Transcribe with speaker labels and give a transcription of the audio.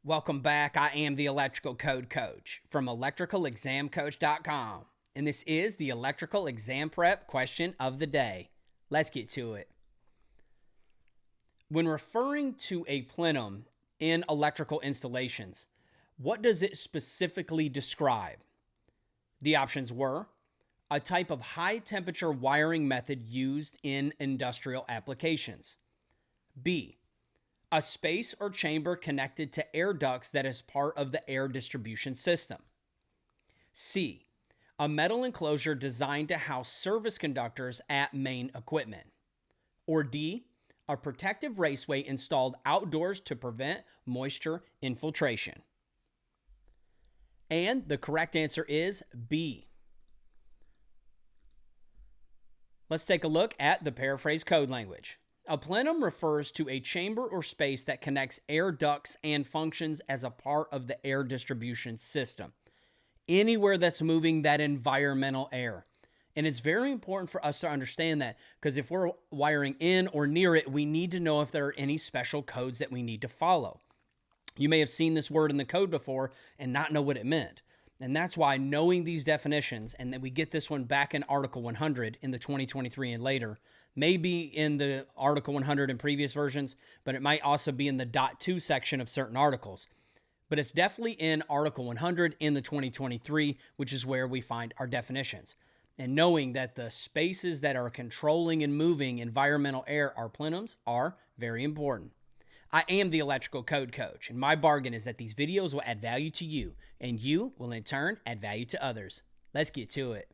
Speaker 1: Welcome back. I am the Electrical Code Coach from electricalexamcoach.com, and this is the Electrical Exam Prep question of the day. Let's get to it. When referring to a plenum in electrical installations, what does it specifically describe? The options were a type of high-temperature wiring method used in industrial applications. B, a space or chamber connected to air ducts that is part of the air distribution system. C, a metal enclosure designed to house service conductors at main equipment. Or D, a protective raceway installed outdoors to prevent moisture infiltration. And the correct answer is B. Let's take a look at the paraphrase code language. A plenum refers to a chamber or space that connects air ducts and functions as a part of the air distribution system. Anywhere that's moving that environmental air. And it's very important for us to understand that, because if we're wiring in or near it, we need to know if there are any special codes that we need to follow. You may have seen this word in the code before and not know what it meant. And that's why knowing these definitions, and then we get this one back in Article 100 in the 2023 and later, maybe in the Article 100 in previous versions, but it might also be in the .2 section of certain articles. But it's definitely in Article 100 in the 2023, which is where we find our definitions. And knowing that the spaces that are controlling and moving environmental air, our plenums, are very important. I am the Electrical Code Coach, and my bargain is that these videos will add value to you, and you will in turn add value to others. Let's get to it.